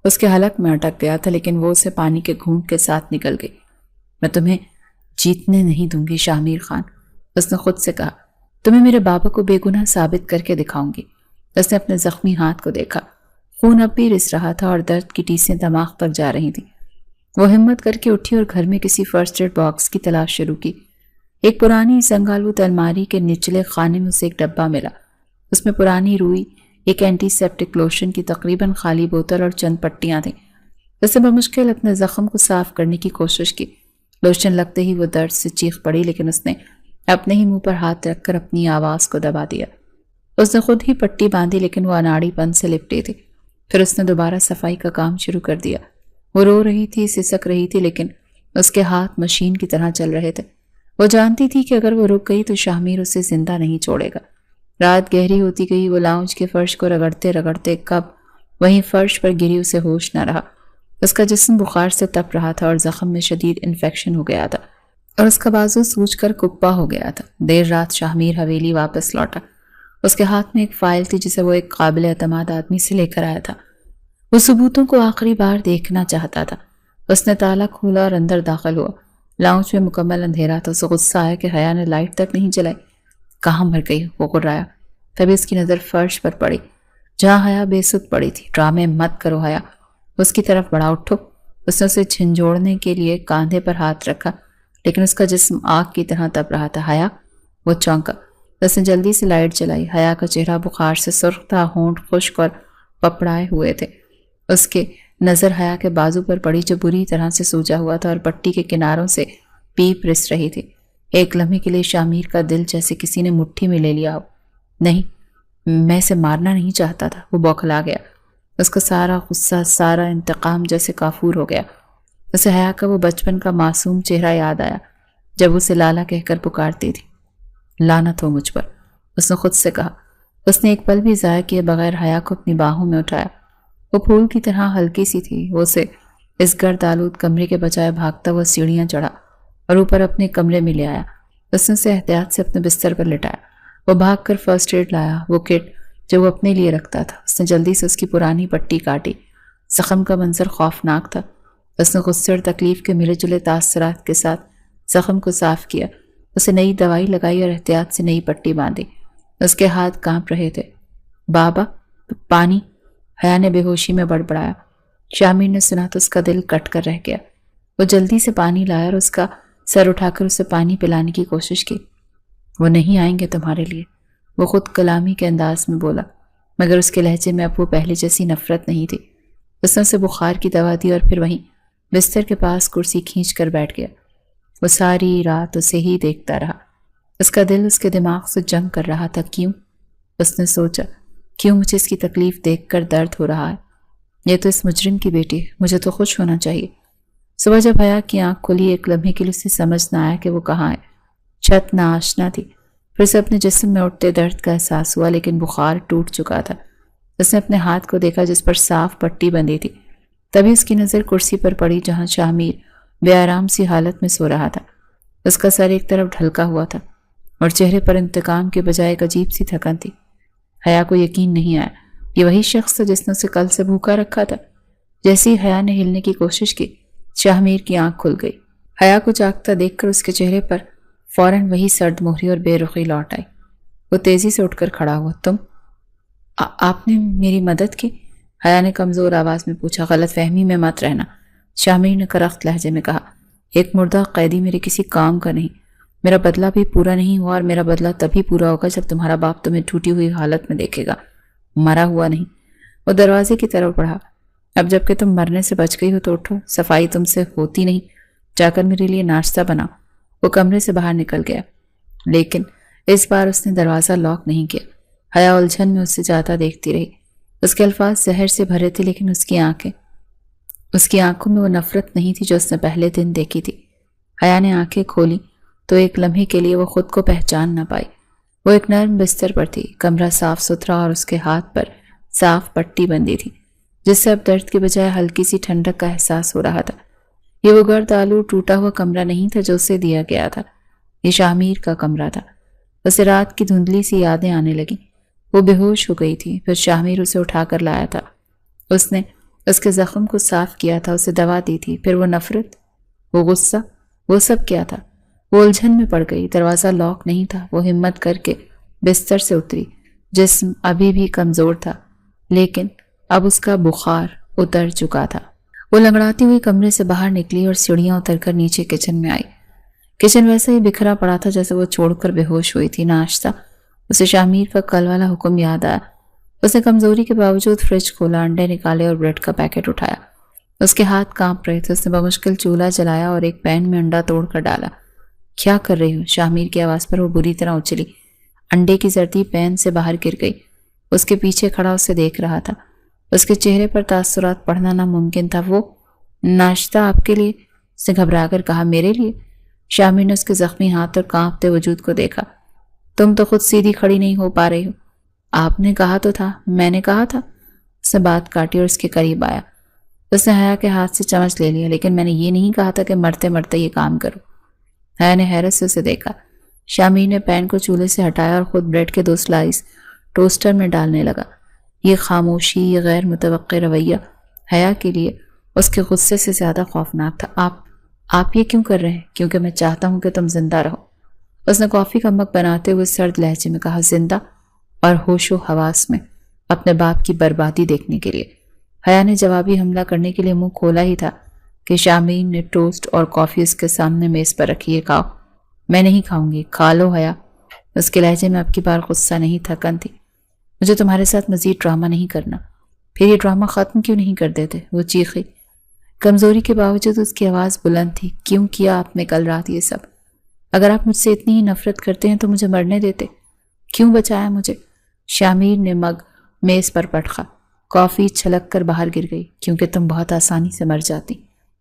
اس کے حلق میں اٹک گیا تھا، لیکن وہ اسے پانی کے گھونٹ کے ساتھ نکل گئی۔ میں تمہیں جیتنے نہیں دوں گی شامیر خان، اس نے خود سے کہا۔ تمہیں میرے بابا کو بے گناہ ثابت کر کے دکھاؤں گی۔ اس نے اپنے زخمی ہاتھ کو دیکھا۔ خون اب بھی رس رہا تھا اور درد کی ٹیسیں دماغ تک جا رہی تھیں۔ وہ ہمت کر کے اٹھی اور گھر میں کسی فرسٹ ایڈ باکس کی تلاش شروع کی۔ ایک پرانی زنگالوت الماری کے نچلے خانے میں اسے ایک ڈبہ ملا۔ اس میں پرانی روئی، ایک اینٹی سیپٹک لوشن کی تقریباً خالی بوتل اور چند پٹیاں تھیں۔ اس نے بمشکل اپنے زخم کو صاف کرنے کی کوشش کی۔ لوشن لگتے ہی وہ درد سے چیخ پڑی، لیکن اس نے اپنے ہی منہ پر ہاتھ رکھ کر اپنی آواز کو دبا دیا۔ اس نے خود ہی پٹی باندھی، لیکن وہ اناڑی پن سے لپٹی تھی۔ پھر اس نے دوبارہ صفائی کا کام شروع کر دیا۔ وہ رو رہی تھی، سسک رہی تھی، لیکن اس کے ہاتھ مشین کی طرح چل رہے تھے۔ وہ جانتی تھی کہ اگر وہ رک گئی تو شامیر اسے زندہ نہیں چھوڑے گا۔ رات گہری ہوتی گئی۔ وہ لاؤنج کے فرش کو رگڑتے رگڑتے کب وہیں فرش پر گری اسے ہوش نہ رہا۔ اس کا جسم بخار سے تپ رہا تھا اور زخم میں شدید انفیکشن ہو گیا تھا، اور اس کا بازو سوج کر کپا ہو گیا تھا۔ دیر رات شامیر حویلی واپس لوٹا۔ اس کے ہاتھ میں ایک فائل تھی جسے وہ ایک قابل اعتماد آدمی سے لے کر آیا تھا۔ وہ ثبوتوں کو آخری بار دیکھنا چاہتا تھا۔ اس نے تالا کھولا اور اندر داخل ہوا۔ لاؤنج میں مکمل اندھیرا تھا۔ اسے غصہ آیا کہ حیا نے لائٹ تک نہیں جلائی۔ کہاں مر گئی؟ وہ غرایا۔ تبھی اس کی نظر فرش پر پڑی جہاں حیا بے سدھ پڑی تھی۔ ڈرامے مت کرو حیا، اس کی طرف بڑھا۔ اٹھو۔ اس نے اسے جھنجھوڑنے کے لیے کاندھے پر ہاتھ رکھا، لیکن اس کا جسم آگ کی طرح تپ رہا تھا۔ حیا؟ وہ چونکا۔ اس نے جلدی سے لائٹ جلائی۔ حیا کا چہرہ بخار سے سرخ تھا، ہونٹ خشک اور پپڑائے ہوئے تھے۔ اس کے نظر حیا کے بازو پر پڑی جو بری طرح سے سوجا ہوا تھا اور پٹی کے کناروں سے پیپ رس رہی تھی۔ ایک لمحے کے لیے شامیر کا دل جیسے کسی نے مٹھی میں لے لیا ہو۔ نہیں، میں اسے مارنا نہیں چاہتا تھا، وہ بوکھلا گیا۔ اس کا سارا غصہ، سارا انتقام جیسے کافور ہو گیا۔ اسے حیا کا وہ بچپن کا معصوم چہرہ یاد آیا جب اسے لالا کہہ کر پکارتی تھی۔ لعنت ہو مجھ پر، اس نے خود سے کہا۔ اس نے ایک پل بھی ضائع کیے بغیر حیا کو اپنی باہوں میں اٹھایا۔ وہ پھول کی طرح ہلکی سی تھی۔ وہ اسے اس گرد آلود کمرے کے بجائے بھاگتا ہوا سیڑھیاں چڑھا اور اوپر اپنے کمرے میں لے آیا۔ اس نے اسے احتیاط سے اپنے بستر پر لٹایا۔ وہ بھاگ کر فرسٹ ایڈ لایا، وہ کٹ جو وہ اپنے لیے رکھتا تھا۔ اس نے جلدی سے اس کی پرانی پٹی کاٹی۔ زخم کا منظر خوفناک تھا۔ اس نے غصے اور تکلیف کے ملے جلے تاثرات کے ساتھ زخم کو صاف کیا۔ اسے نئی دوائی لگائی اور احتیاط سے نئی پٹی باندھی۔ اس کے ہاتھ کانپ رہے تھے۔ بابا، پانی، حیا نے بے ہوشی میں بڑبڑایا۔ شامیر نے سنا تو اس کا دل کٹ کر رہ گیا۔ وہ جلدی سے پانی لایا اور اس کا سر اٹھا کر اسے پانی پلانے کی کوشش کی۔ وہ نہیں آئیں گے تمہارے لیے، وہ خود کلامی کے انداز میں بولا، مگر اس کے لہجے میں اب وہ پہلے جیسی نفرت نہیں تھی۔ اس نے اسے بخار کی دوا دی اور پھر وہیں بستر کے پاس کرسی کھینچ کر بیٹھ گیا۔ وہ ساری رات اسے ہی دیکھتا رہا۔ اس کا دل اس کے دماغ سے جنگ کر رہا تھا۔ کیوں؟ اس نے سوچا، کیوں مجھے اس کی تکلیف دیکھ کر درد ہو رہا ہے؟ یہ تو اس مجرم کی بیٹی ہے، مجھے تو خوش ہونا چاہیے۔ صبح جب حیا کی آنکھ کھلی، ایک لمحے کے لیے اسے سمجھ نہ آیا کہ وہ کہاں ہے۔ چھت ناآشنا تھی۔ پھر سے اپنے جسم میں اٹھتے درد کا احساس ہوا، لیکن بخار ٹوٹ چکا تھا۔ اس نے اپنے ہاتھ کو دیکھا جس پر صاف پٹی بندھی تھی۔ تبھی اس کی نظر کرسی پر پڑی جہاں شامیر بے آرام سی حالت میں سو رہا تھا۔ اس کا سر ایک طرف ڈھلکا ہوا تھا اور چہرے پر انتقام کے بجائے ایک عجیب سی تھکن تھی۔ حیا کو یقین نہیں آیا، یہ وہی شخص تھا جس نے اسے کل سے بھوکا رکھا تھا۔ جیسے ہی حیا نے ہلنے کی کوشش کی، شامیر کی آنکھ کھل گئی۔ حیا کو جاگتا دیکھ کر اس کے چہرے پر فوراً وہی سرد مہری اور بے رخی لوٹ آئی۔ وہ تیزی سے اٹھ کر کھڑا ہوا۔ تم آپ نے میری مدد کی؟ حیا نے کمزور آواز میں پوچھا۔ غلط فہمی میں مت رہنا، شامیر نے کرخت لہجے میں کہا۔ ایک مردہ قیدی میرے کسی کام کا نہیں۔ میرا بدلہ بھی پورا نہیں ہوا، اور میرا بدلہ تبھی پورا ہوگا جب تمہارا باپ تمہیں ٹوٹی ہوئی حالت میں دیکھے گا، مرا ہوا نہیں۔ وہ دروازے کی طرف بڑھا۔ اب جب کہ تم مرنے سے بچ گئی ہو تو اٹھو، صفائی تم سے ہوتی نہیں، جا کر میرے لیے ناشتہ بناؤ۔ وہ کمرے سے باہر نکل گیا، لیکن اس بار اس نے دروازہ لاک نہیں کیا۔ حیا الجھن میں اس سے جاتا دیکھتی رہی۔ اس کے الفاظ زہر سے بھرے تھے، لیکن اس کی آنکھوں میں وہ نفرت نہیں تھی جو اس نے پہلے دن دیکھی تھی۔ حیا نے آنکھیں کھولی تو ایک لمحے کے لیے وہ خود کو پہچان نہ پائی۔ وہ ایک نرم بستر پر تھی، کمرہ صاف ستھرا اور اس کے ہاتھ پر صاف پٹی بندھی تھی، جس سے اب درد کے بجائے ہلکی سی ٹھنڈک کا احساس ہو رہا تھا۔ یہ وہ گرد آلود ٹوٹا ہوا کمرہ نہیں تھا جو اسے دیا گیا تھا، یہ شامیر کا کمرہ تھا۔ اسے رات کی دھندلی سی یادیں آنے لگیں۔ وہ بے ہوش ہو گئی تھی، پھر شامیر اسے اٹھا کر لایا تھا۔ اس نے اس کے زخم کو صاف کیا تھا، اسے دوا دی تھی، پھر وہ نفرت، وہ غصہ، وہ سب کیا تھا؟ وہ الجھن میں پڑ گئی۔ دروازہ لاک نہیں تھا۔ وہ ہمت کر کے بستر سے اتری۔ جسم ابھی بھی کمزور تھا، لیکن اب اس کا بخار اتر چکا تھا۔ وہ لنگڑاتی ہوئی کمرے سے باہر نکلی اور سیڑھیاں اتر کر نیچے کچن میں آئی۔ کچن ویسے ہی بکھرا پڑا تھا جیسے وہ چھوڑ کر بے ہوش ہوئی تھی۔ ناشتہ، اسے شامیر کا کل والا حکم یاد آیا۔ اس نے کمزوری کے باوجود فریج کھولا، انڈے نکالے اور بریڈ کا پیکٹ اٹھایا۔ اس کے ہاتھ کانپ رہے تھے۔ اس نے بمشکل چولہا جلایا اور ایک پین میں انڈا توڑ کر ڈالا۔ کیا کر رہی ہو؟ شامیر کی آواز پر وہ بری طرح اچھلی۔ انڈے کی زردی پین سے باہر گر گئی۔ اس کے پیچھے کھڑا اسے دیکھ رہا تھا۔ اس کے چہرے پر تاثرات پڑھنا ناممکن تھا۔ وہ ناشتہ آپ کے لیے، اس نے گھبرا کر کہا۔ میرے لیے؟ شامیر نے اس کے زخمی ہاتھ اور کانپتے وجود کو دیکھا۔ تم تو خود سیدھی کھڑی نہیں ہو پا رہی ہو۔ آپ نے کہا تو تھا، میں نے کہا تھا۔ اس نے بات کاٹی اور اس کے قریب آیا۔ اس نے حیا کے ہاتھ سے چمچ لے لیا۔ لیکن میں نے یہ نہیں کہا تھا کہ مرتے مرتے یہ کام کرو۔ حیا نے حیرت سے اسے دیکھا۔ شامیر نے پین کو چولہے سے ہٹایا اور خود بریڈ کے 2 سلائس ٹوسٹر میں ڈالنے لگا۔ یہ خاموشی، یہ غیر متوقع رویہ حیا کے لیے اس کے غصے سے زیادہ خوفناک تھا۔ آپ یہ کیوں کر رہے ہیں؟ کیونکہ میں چاہتا ہوں کہ تم زندہ رہو۔ اس نے کافی کا مگ بناتے ہوئے سرد لہجے میں کہا۔ زندہ اور ہوش و حواس میں، اپنے باپ کی بربادی دیکھنے کے لیے۔ حیا نے جوابی حملہ کرنے کے لیے منہ کھولا ہی تھا کہ شامیر نے ٹوسٹ اور کافی اس کے سامنے میز پر رکھی۔ کھاؤ۔ میں نہیں کھاؤں گی۔ کھا لو حیا۔ اس کے لہجے میں اب کی بار غصہ نہیں، تھکن تھی۔ مجھے تمہارے ساتھ مزید ڈرامہ نہیں کرنا۔ پھر یہ ڈرامہ ختم کیوں نہیں کر دیتے؟ وہ چیخی۔ کمزوری کے باوجود اس کی آواز بلند تھی۔ کیوں کیا آپ نے کل رات یہ سب؟ اگر آپ مجھ سے اتنی ہی نفرت کرتے ہیں تو مجھے مرنے دیتے، کیوں بچایا مجھے؟ شامیر نے مگ میز پر پٹخا۔ کافی چھلک کر باہر گر گئی۔ کیونکہ تم بہت آسانی سے مر جاتی،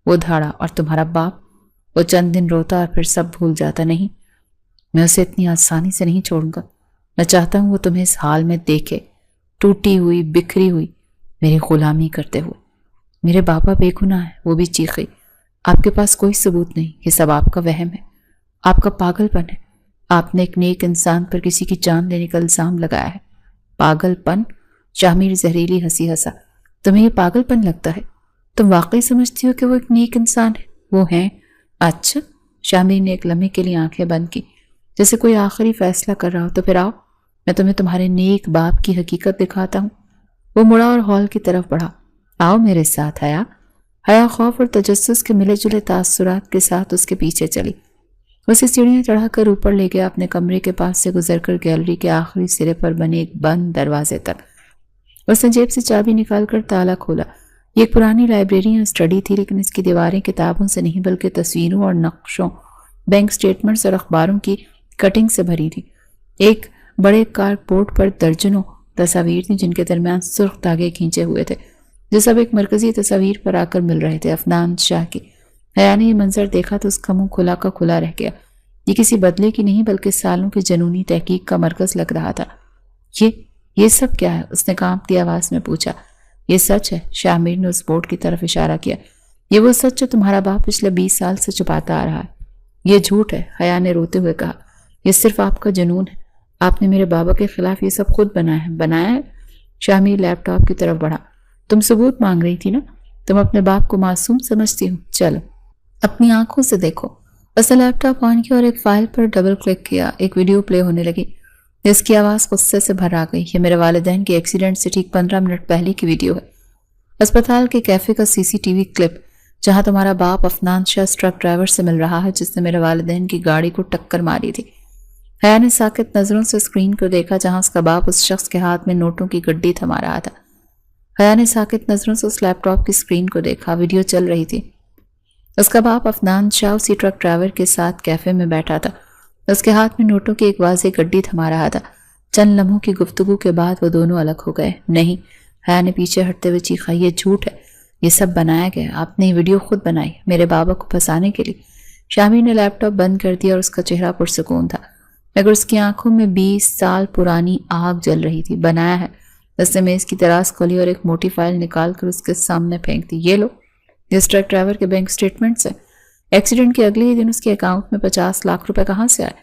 وہ دھاڑا۔ اور تمہارا باپ، وہ چند دن روتا اور پھر سب بھول جاتا۔ نہیں، میں اسے اتنی آسانی سے نہیں چھوڑوں گا۔ میں چاہتا ہوں وہ تمہیں اس حال میں دیکھے، ٹوٹی ہوئی، بکھری ہوئی، میری غلامی کرتے ہوئے۔ میرے بابا بے گناہ ہے، وہ بھی چیخی۔ آپ کے پاس کوئی ثبوت نہیں، یہ سب آپ کا وہم ہے، آپ کا پاگل پن ہے۔ آپ نے ایک نیک انسان پر کسی کی جان لینے کا الزام لگایا ہے۔ پاگل پن؟ شامیر زہریلی ہنسی ہنسا۔ تمہیں یہ پاگل پن لگتا ہے؟ تم واقعی سمجھتی ہو کہ وہ ایک نیک انسان ہے؟ وہ ہیں؟ اچھا۔ شامیر نے ایک لمحے کے لیے آنکھیں بند کی، جیسے کوئی آخری فیصلہ کر رہا ہو۔ تو پھر آؤ، میں تمہیں تمہارے نیک باپ کی حقیقت دکھاتا ہوں۔ وہ مڑا اور ہال کی طرف بڑھا۔ آؤ میرے ساتھ حیا۔ حیا خوف اور تجسس کے ملے جلے تاثرات کے ساتھ اس کے پیچھے چلی۔ اسے سیڑھیاں چڑھا کر اوپر لے گیا، اپنے کمرے کے پاس سے گزر کر گیلری کے آخری سرے پر بنے ایک بند دروازے تک۔ اس نے جیب سے چابی نکال کر تالا کھولا۔ یہ ایک پرانی لائبریری یا اسٹڈی تھی، لیکن اس کی دیواریں کتابوں سے نہیں بلکہ تصویروں اور نقشوں، بینک سٹیٹمنٹس اور اخباروں کی کٹنگ سے بھری تھی۔ ایک بڑے کارڈ بورڈ پر درجنوں تصاویر تھیں، جن کے درمیان سرخ دھاگے کھینچے ہوئے تھے، جو سب ایک مرکزی تصویر پر آ کر مل رہے تھے، عفنان شاہ کی۔ حیا نے یہ منظر دیکھا تو اس کا منہ کھلا کا کھلا رہ گیا۔ یہ کسی بدلے کی نہیں بلکہ سالوں کی جنونی تحقیق کا مرکز لگ رہا تھا۔ یہ سب کیا ہے؟ اس نے کانپتی آواز میں پوچھا۔ یہ سچ ہے، شامیر نے اس بورڈ کی طرف اشارہ کیا۔ یہ وہ سچ جو تمہارا باپ پچھلے 20 سال سے چھپاتا آ رہا ہے۔ یہ جھوٹ ہے، حیا نے روتے ہوئے کہا۔ یہ صرف آپ کا جنون ہے۔ آپ نے میرے بابا کے خلاف یہ سب خود بنایا ہے۔ شامیر لیپ ٹاپ کی طرف بڑھا۔ تم ثبوت مانگ رہی تھی نا؟ تم اپنے باپ کو معصوم سمجھتی ہو؟ چلو اپنی آنکھوں سے دیکھو۔ اس نے لیپ ٹاپ آن کیا اور ایک فائل پر ڈبل کلک کیا۔ ایک ویڈیو پلے ہونے لگی، جس کی آواز غصے سے بھر آ گئی۔ یہ میرے والدین کے ایکسیڈنٹ سے ٹھیک 15 منٹ پہلے کی ویڈیو ہے۔ اسپتال کے کیفے کا CCTV کلپ، جہاں تمہارا باپ عفنان شاہ ٹرک ڈرائیور سے مل رہا ہے جس نے میرے والدین کی گاڑی کو ٹکر ماری تھی۔ حیا نے ساکت نظروں سے اسکرین کو دیکھا، جہاں اس کا باپ اس شخص کے ہاتھ میں نوٹوں کی گڈی تھما رہا تھا۔ حیا نے ساکت نظروں سے اس لیپ ٹاپ کی اسکرین کو دیکھا۔ ویڈیو چل رہی تھی۔ اس کا باپ عفنان شاہ اسی ٹرک ڈرائیور کے ساتھ کیفے میں بیٹھا تھا۔ اس کے ہاتھ میں نوٹوں کی ایک واضح گڈی تھما رہا تھا۔ چند لمحوں کی گفتگو کے بعد وہ دونوں الگ ہو گئے۔ نہیں، حیا نے پیچھے ہٹتے ہوئے چیخا، یہ جھوٹ ہے، یہ سب بنایا گیا۔ آپ نے یہ ویڈیو خود بنائی میرے بابا کو پھنسانے کے لیے۔ شامیر نے لیپ ٹاپ بند کر دیا اور اس کا چہرہ پرسکون تھا، مگر اس کی آنکھوں میں 20 سال پرانی آگ جل رہی تھی۔ بنایا ہے۔ اس نے میز کی دراز کھولی اور ایک موٹی فائل نکال کر اس کے سامنے پھینک دی۔ یہ لو، یہ ٹرک ڈرائیور کے بینک سٹیٹمنٹس ہیں۔ ایکسیڈنٹ کے اگلے ہی دن اس کے اکاؤنٹ میں 50 لاکھ روپے کہاں سے آئے؟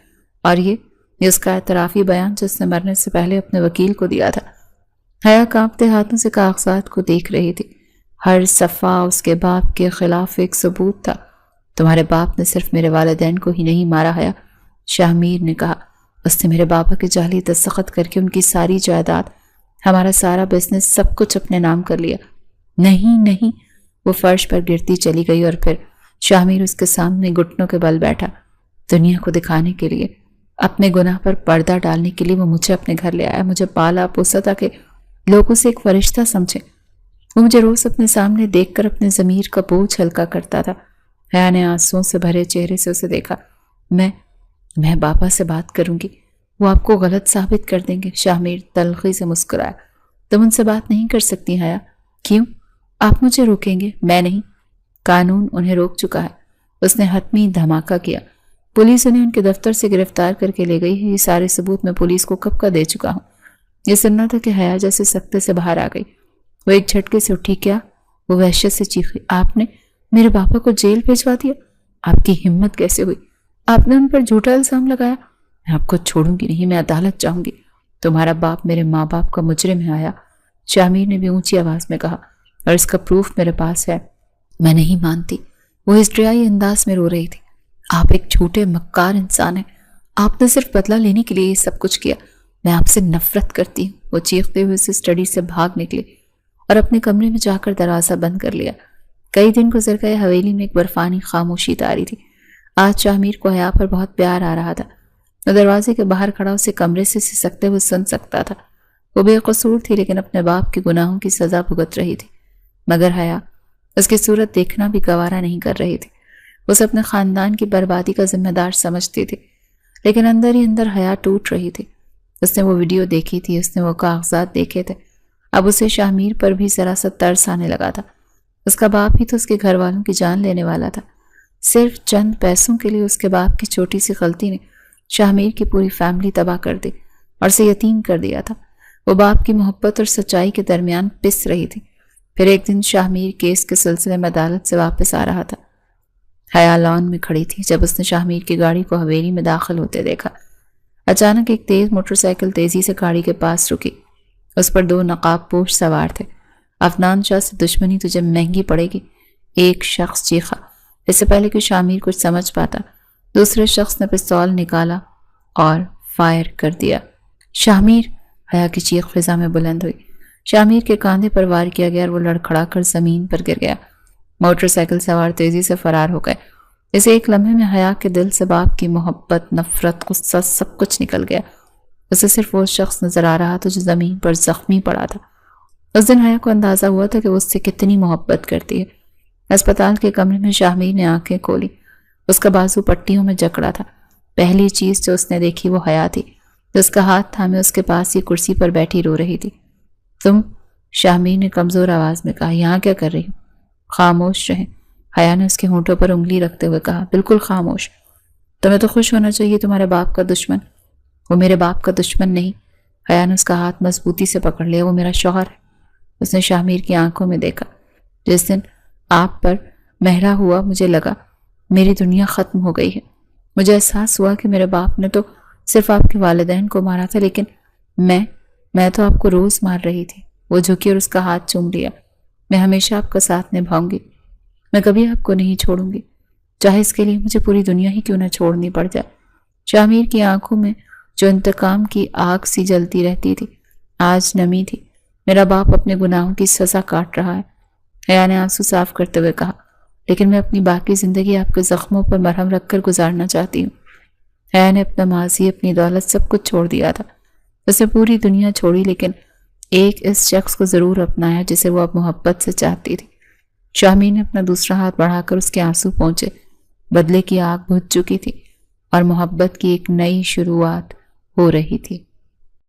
اور یہ اس کا اعترافی بیان جو اس نے مرنے سے پہلے اپنے وکیل کو دیا تھا۔ حیا کانپتے ہاتھوں سے کاغذات کو دیکھ رہی تھی۔ ہر صفحہ اس کے باپ کے خلاف ایک ثبوت تھا۔ تمہارے باپ نے صرف میرے والدین کو ہی نہیں مارا حیا، شامیر نے کہا۔ اس نے میرے بابا کے جعلی دستخط کر کے ان کی ساری جائیداد، ہمارا سارا بزنس، سب کچھ اپنے نام کر لیا۔ نہیں نہیں، وہ فرش پر گرتی چلی گئی اور پھر شامیر اس کے سامنے گھٹنوں کے بل بیٹھا۔ دنیا کو دکھانے کے لیے، اپنے گناہ پر پردہ ڈالنے کے لیے وہ مجھے اپنے گھر لے آیا، مجھے پالا پوسا تاکہ لوگوں سے ایک فرشتہ سمجھے۔ وہ مجھے روز اپنے سامنے دیکھ کر اپنے ضمیر کا بوجھ ہلکا کرتا تھا۔ حیا نے آنسوؤں سے بھرے چہرے سے اسے دیکھا۔ میں بابا سے بات کروں گی، وہ آپ کو غلط ثابت کر دیں گے۔ شامیر تلخی سے مسکرایا۔ تم ان سے بات نہیں کر سکتی حیا۔ کیوں؟ آپ مجھے روکیں گے؟ میں نہیں، قانون انہیں روک چکا ہے۔ اس نے حتمی دھماکہ کیا۔ پولیس انہیں ان کے دفتر سے گرفتار کر کے لے گئی ہے۔ یہ سارے ثبوت میں پولیس کو کب کا دے چکا ہوں۔ یہ سننا تھا کہ حیا جیسے سکتے سے باہر آ گئی۔ وہ ایک جھٹکے سے اٹھی۔ کیا؟ وہ وحشت سے چیخی۔ آپ نے میرے پاپا کو جیل بھیجوا دیا؟ آپ کی ہمت کیسے ہوئی؟ آپ نے ان پر جھوٹا الزام لگایا۔ میں آپ کو چھوڑوں گی نہیں، میں عدالت چاہوں گی۔ تمہارا باپ میرے ماں باپ کا مجرم ہے آیا، شامیر نے بھی اونچی آواز میں کہا، اور اس کا پروف میرے پاس ہے۔ میں نہیں مانتی، وہ ہسٹریائی انداز میں رو رہی تھی۔ آپ ایک جھوٹے مکار انسان ہیں، آپ نے صرف بدلہ لینے کے لیے یہ سب کچھ کیا۔ میں آپ سے نفرت کرتی ہوں۔ وہ چیختے ہوئے اسے اسٹڈی سے بھاگ نکلی اور اپنے کمرے میں جا کر دروازہ بند کر لیا۔ کئی دن گزر گئے، حویلی میں ایک برفانی خاموشی تاری تھی۔ آج شامیر کو حیا پر بہت پیار آ رہا تھا۔ وہ دروازے کے باہر کھڑا اسے کمرے سے سسکتے ہوئے سن سکتا تھا۔ وہ بے قصور تھی لیکن اپنے باپ کے گناہوں کی سزا بھگت رہی تھی، مگر حیا اس کی صورت دیکھنا بھی گوارا نہیں کر رہی تھی۔ اسے اپنے خاندان کی بربادی کا ذمہ دار سمجھتی تھی، لیکن اندر ہی اندر حیا ٹوٹ رہی تھی۔ اس نے وہ ویڈیو دیکھی تھی، اس نے وہ کاغذات دیکھے تھے، اب اسے شاہ پر بھی ذرا سا ترس آنے لگا تھا۔ اس کا باپ ہی تو اس کے گھر والوں کی جان لینے والا تھا۔ صرف چند پیسوں کے لیے اس کے باپ کی چھوٹی سی غلطی نے شاہ کی پوری فیملی تباہ کر دی اور اسے یتیم کر دیا تھا۔ وہ باپ کی محبت اور سچائی کے درمیان پس رہی تھی۔ پھر ایک دن شاہ کیس کے سلسلے میں عدالت سے واپس آ رہا تھا۔ حیا لان میں کھڑی تھی جب اس نے شاہ کی گاڑی کو حویلی میں داخل ہوتے دیکھا۔ اچانک ایک تیز موٹر سائیکل تیزی سے گاڑی کے پاس رکی۔ اس پر 2 نقاب پوش سوار تھے۔ عدنان شاہ سے دشمنی تجھے مہنگی پڑے گی، ایک شخص چیخا۔ اس سے پہلے کہ شاہ کچھ سمجھ پاتا، دوسرے شخص نے پستول نکالا اور فائر کر دیا۔ شاہ حیا کی چیخ فضا میں بلند ہوئی۔ شاہ کے کاندھے پر وار کیا گیا اور وہ لڑکھڑا کر زمین پر گر گیا۔ موٹر سائیکل سوار تیزی سے فرار ہو گئے۔ اس ایک لمحے میں حیا کے دل سے باپ کی محبت، نفرت، غصہ سب کچھ نکل گیا۔ اسے صرف وہ شخص نظر آ رہا تھا جو زمین پر زخمی پڑا تھا۔ اس دن حیا کو اندازہ ہوا تھا کہ وہ اس سے کتنی محبت کرتی ہے۔ اسپتال کے کمرے میں شاہ نے آنکھیں کھولی۔ اس کا بازو پٹیوں میں جکڑا تھا۔ پہلی چیز جو اس نے دیکھی وہ حیا تھی، جو اس کا ہاتھ تھامے اس کے پاس ہی کرسی پر بیٹھی رو رہی تھی۔ تم؟ شاہ نے کمزور آواز میں کہا۔ یہاں کیا کر رہی ہوں؟ خاموش رہیں، حیا نے اس کے ہونٹوں پر انگلی رکھتے ہوئے کہا۔ بالکل خاموش۔ تمہیں تو خوش ہونا چاہیے، تمہارے باپ کا دشمن۔ وہ میرے باپ کا دشمن نہیں۔ حیا نے اس کا ہاتھ مضبوطی سے پکڑ لیا۔ وہ میرا شوہر ہے۔ اس نے شاہ کی آنکھوں میں دیکھا۔ جس دن آپ پر مہرا ہوا مجھے لگا میری دنیا ختم ہو گئی ہے۔ مجھے احساس ہوا کہ میرے باپ نے تو صرف آپ کے والدین کو مارا تھا، لیکن میں تو آپ کو روز مار رہی تھی۔ وہ جھکی اور اس کا ہاتھ چوم لیا۔ میں ہمیشہ آپ کا ساتھ نبھاؤں گی، میں کبھی آپ کو نہیں چھوڑوں گی، چاہے اس کے لیے مجھے پوری دنیا ہی کیوں نہ چھوڑنی پڑ جائے۔ شاہ کی آنکھوں میں جو انتقام کی آگ سی جلتی رہتی تھی آج نمی تھی۔ میرا باپ اپنے گناہوں کی سزا کاٹ رہا ہے، حیا نے آنسو صاف کرتے ہوئے کہا، لیکن میں اپنی باقی زندگی آپ کے زخموں پر مرہم رکھ کر گزارنا چاہتی ہوں۔ حیا نے اپنا ماضی، اپنی دولت، سب کچھ چھوڑ دیا تھا۔ اسے پوری دنیا چھوڑی، لیکن ایک اس شخص کو ضرور اپنایا جسے وہ اب محبت سے چاہتی تھی۔ شاہ نے اپنا دوسرا ہاتھ بڑھا کر اس کے آنسو پہنچے۔ بدلے کی آگ بجھ چکی تھی اور محبت کی ایک نئی شروعات ہو رہی تھی۔